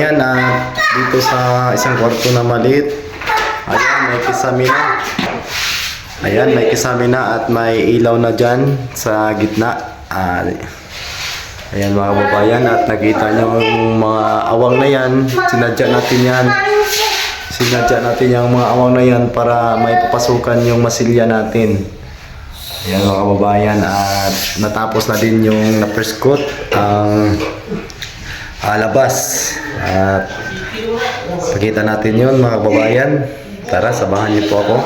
kababayan, dito sa isang kwarto na maliit, ayan, may kisame na. Ayan, may kisame na at may ilaw na dyan sa gitna. Ayan mga kababayan, at nakita nyo yung mga awang na yan. Sinadya natin yan. Sinadya natin yung mga awang na yan para may papasukan yung masilya natin. Ayan mga kababayan, at natapos na din yung na-first coat ang labas. At pakita natin yun mga kababayan. Tara, sabahan niyo po ako.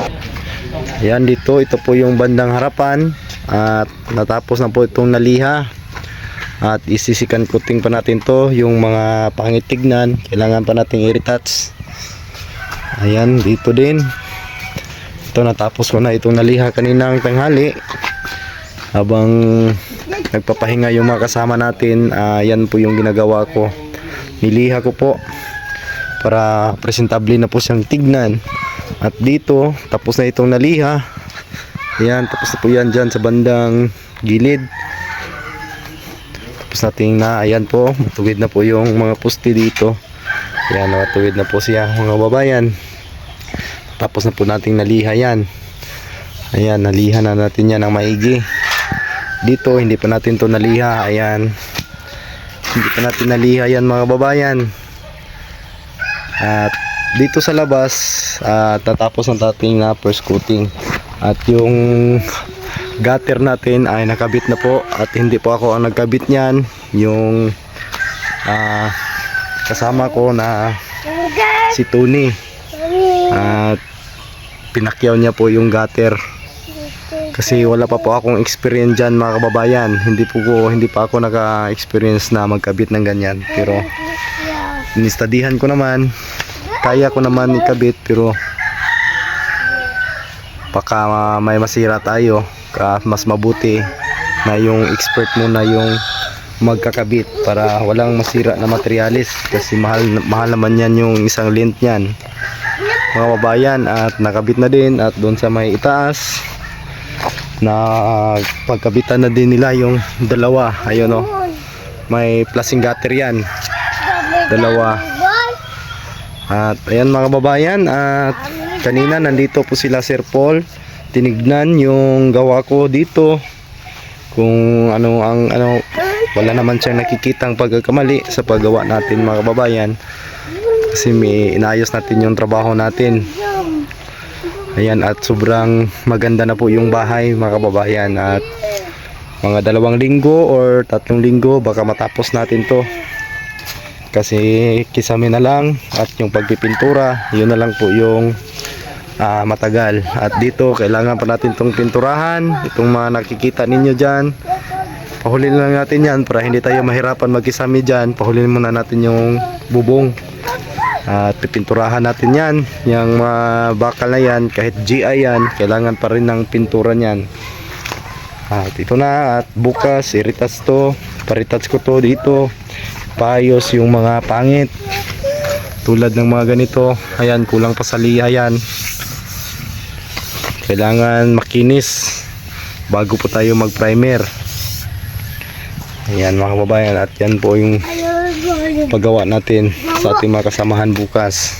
Ayan, dito, ito po yung bandang harapan. At natapos na po itong naliha. At isisikan coating pa natin to. Yung mga pangitignan, kailangan pa nating i-retouch. Ayan, dito din. Ito, natapos ko na itong naliha kaninang tanghali. Habang nagpapahinga yung mga kasama natin, yan po yung ginagawa ko. Niliha ko po para presentable na po siyang tignan. At dito, tapos na itong naliha. Ayan, tapos na po yan dyan sa bandang gilid. Tapos natin na, ayan po, matuwid na po yung mga poste dito. Ayan, matuwid na po siya mga babayan. Tapos na po nating naliha yan. Ayan, naliha na natin yan ng maigi. Dito, hindi pa natin to naliha. Ayan, hindi pa natin naliha yan mga babayan. At dito sa labas, tatapos ng dating na first coating. At yung gutter natin ay nakabit na po. At hindi po ako ang nagkabit niyan. Yung kasama ko na si Tony. At pinakyaw niya po yung gutter. Kasi wala pa po akong experience dyan mga kababayan. Hindi pa ako naka-experience na magkabit ng ganyan. Pero inistadihan ko naman. Kaya ko naman ikabit, pero baka may masira tayo. Mas mabuti na yung expert muna yung magkakabit para walang masira na materialis. Kasi mahal naman yan yung isang length yan mga kababayan. At nakabit na din. At doon sa may itaas na pagkabitan na din nila yung dalawa. Ayun o, may plasing gutter yan, dalawa. At ayan mga kababayan, at kanina nandito po sila Sir Paul. Tinignan yung gawa ko dito, kung wala naman siyang nakikitang pagkakamali sa paggawa natin mga kababayan. Kasi may inayos natin yung trabaho natin. Ayan, at sobrang maganda na po yung bahay mga kababayan. At mga 2 linggo or 3 linggo baka matapos natin to. Kasi kisame na lang. At yung pagpipintura, yun na lang po yung matagal. At dito kailangan pa natin itong pinturahan. Itong mga nakikita ninyo dyan, pahulin lang natin yan para hindi tayo mahirapan magkisame dyan. Pahulin muna natin yung bubong. At pipinturahan natin yan. Yung mga bakal na yan, kahit GI yan, kailangan pa rin ng pintura niyan. At ito na. At bukas i-retouch to. Pa-retouch ko to dito. Paayos yung mga pangit. Tulad ng mga ganito. Ayan, kulang pa sa liha yan. Kailangan makinis bago po tayo mag-primer. Ayan mga kababayan. At yan po yung paggawa natin sa ating mga kasamahan bukas.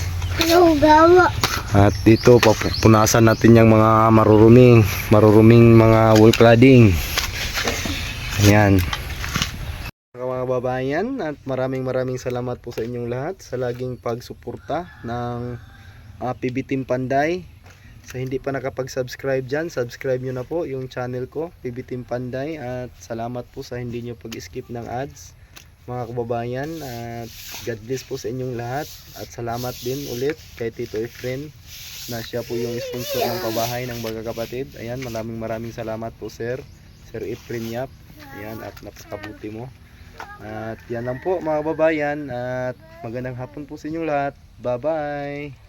At dito papunasan natin yung mga maruruming mga wall cladding. Ayan mga kababayan, at maraming salamat po sa inyong lahat sa laging pagsuporta ng PB Team Panday. Sa hindi pa nakapag-subscribe dyan, subscribe nyo na po yung channel ko, PB Team Panday. At salamat po sa hindi nyo pag-skip ng ads mga kababayan. At God bless po sa inyong lahat. At salamat din ulit kay Tito Efren na siya po yung sponsor ng pabahay ng magkakapatid. Ayan, maraming salamat po Sir Efren Yap. Ayan, at napakabuti mo. At yan lang po mga kababayan. At magandang hapon po sa inyong lahat. Bye bye.